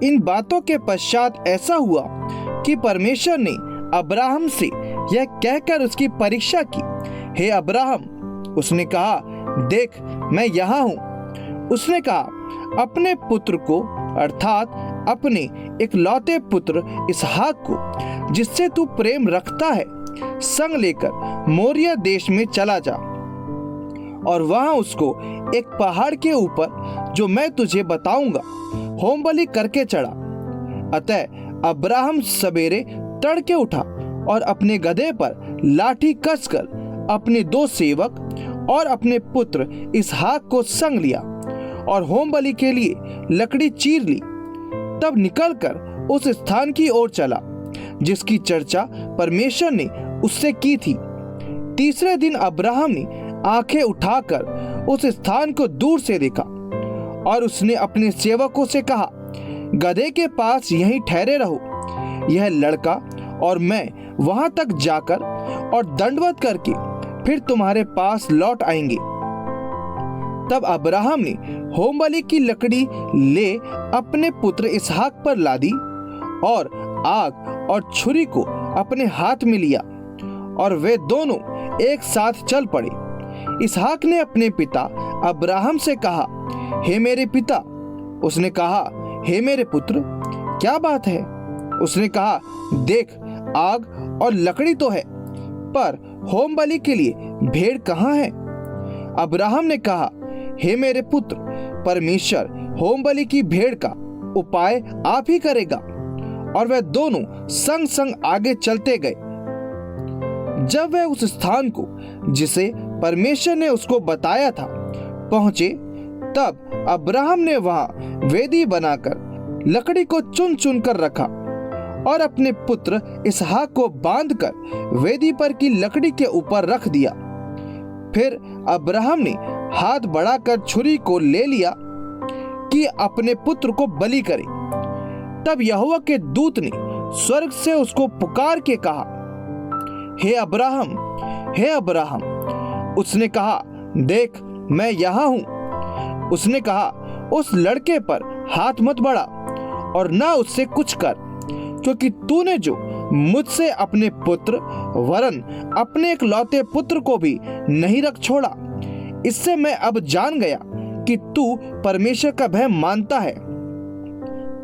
इन बातों के पश्चात ऐसा हुआ कि परमेश्वर ने अब्राहम से यह कहकर उसकी परीक्षा की, हे अब्राहम। उसने कहा, देख मैं यहाँ हूँ। उसने कहा, अपने पुत्र को अर्थात अपने इकलौते पुत्र इसहाक को, जिससे तू प्रेम रखता है, संग लेकर मोरिया देश में चला जा और वहां उसको एक पहाड़ के ऊपर, जो मैं तुझे बताऊंगा, होम बलि करके चढ़ा। अतः अब्राहम सवेरे तड़के उठा और अपने गधे पर लाठी कसकर अपने 2 सेवक और अपने पुत्र इसहाक को संग लिया और होम बलि के लिए लकड़ी चीर ली। तब निकलकर उस स्थान की ओर चला जिसकी चर्चा परमेश्वर ने उससे की थी। तीसरे दिन अब्राहम ने आंखें उठाकर उस स्थान को दूर से देखा और उसने अपने सेवकों से कहा, गधे के पास यहीं ठहरे रहो, यह लड़का और मैं वहां तक जाकर और दंडवत करके फिर तुम्हारे पास लौट आएंगे। तब अब्राहम ने होम बलि की लकड़ी ले अपने पुत्र इसहाक पर लादी और आग और छुरी को अपने हाथ में लिया और वे दोनों एक साथ चल पड़े। इसहाक ने अपने पिता अब्राहम से कहा, हे मेरे पिता। उसने कहा, हे मेरे पुत्र, क्या बात है? उसने कहा, देख आग और लकड़ी तो है, पर होम बलि के लिए भेड़ कहाँ है? अब्राहम ने कहा, हे मेरे पुत्र, परमेश्वर होम बलि की भेड़ का उपाय आप ही करेगा। और वे दोनों संग संग आगे चलते गए। जब वे उस स्थान को जिसे परमेश्वर ने उसको बताया था पहुंचे, तब अब्राहम ने वहां वेदी बनाकर लकड़ी को चुन चुन कर रखा और अपने पुत्र इसहाक को बांधकर वेदी पर की लकड़ी के ऊपर रख दिया। फिर अब्राहम ने हाथ बढ़ाकर छुरी को ले लिया कि अपने पुत्र को बलि करे। तब यहोवा के दूत ने स्वर्ग से उसको पुकार के कहा, हे अब्राहम, हे अब्राहम। उसने कहा, देख मैं यहाँ हूँ। उसने कहा, उस लड़के पर हाथ मत बढ़ा और ना उससे कुछ कर, क्योंकि तूने जो मुझसे अपने पुत्र वरन अपने इकलौते पुत्र को भी नहीं रख छोड़ा। इससे मैं अब जान गया कि तू परमेश्वर का भय मानता है।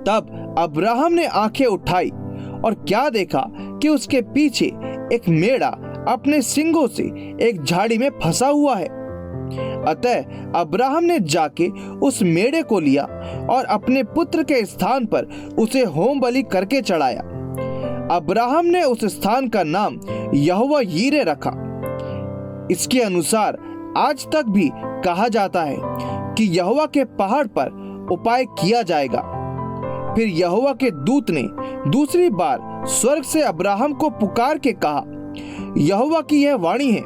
तब अब्राहम ने आंखें उठाई और क्या देखा कि उसके पीछे एक मेढ़ा अपने सींगों से एक झाड़ी में फंसा हुआ है। अतः अब्राहम ने जाके उस मेढ़े को लिया और अपने पुत्र के स्थान पर उसे होम बलि करके चढ़ाया। अब्राहम ने उस स्थान का नाम यहोवा यीरे रखा। इसके अनुसार आज तक भी कहा जाता है कि यहोवा के पहाड़ पर उपाय किया जाएगा। फिर यहोवा के दूत ने दूसरी बार स्वर्ग से अब्राहम को पुकार के कहा, यहोवा की यह वाणी है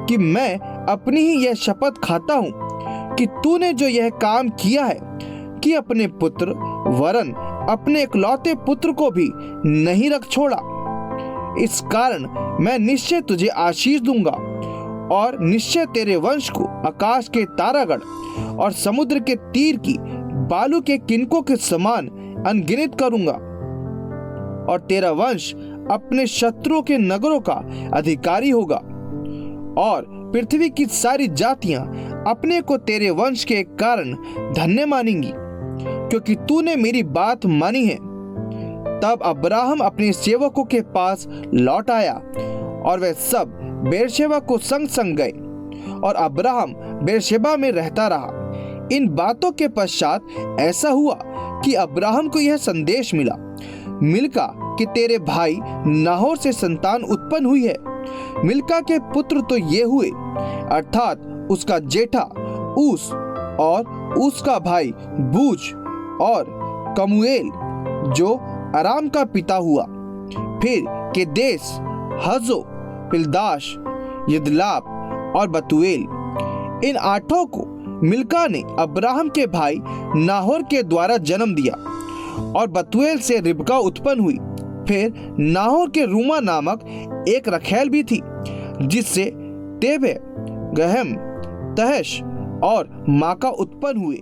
कि मैं अपनी ही यह शपथ खाता हूं कि तूने जो यह काम किया है कि अपने पुत्र वरन अपने इकलौते पुत्र को भी नहीं रख छोड़ा, इस कारण मैं निश्चय तुझे आशीष दूंगा और निश्चय तेरे वंश को आकाश के तारागण और समुद्र के तीर की बालू के किनकों के समान अनगिनत करूंगा। और तेरा वंश अपने शत्रुओं के नगरों का अधिकारी होगा और पृथ्वी की सारी जातियां अपने को तेरे वंश के कारण धन्य मानेंगी, क्योंकि तूने मेरी बात मानी है। तब अब्राहम अपने सेवकों के पास लौट आया और वे सब बेरशेबा को संग संग गए और अब्राहम बेरशेबा में रहता रहा। इन बातों के पश्चात ऐसा हुआ कि अब्राहम को यह संदेश मिला, मिल्का कि तेरे भाई नाहोर से संतान उत्पन्न हुई है। मिल्का के पुत्र तो ये हुए, अर्थात उसका जेठा ऊस और उसका भाई बूज और कमुएल जो अराम का पिता हुआ। फिर केदेश, हजो, पिल्दाश, यदलाप और बतुएल, इन 8 को मिल्का ने अब्राहम के भाई नाहोर के द्वारा जन्म दिया और बतुएल से रिबका उत्पन्न हुई। फिर नाहोर के रूमा नामक एक रखैल भी थी, जिससे तेबे, गहम, तहश और माका उत्पन्न हुए।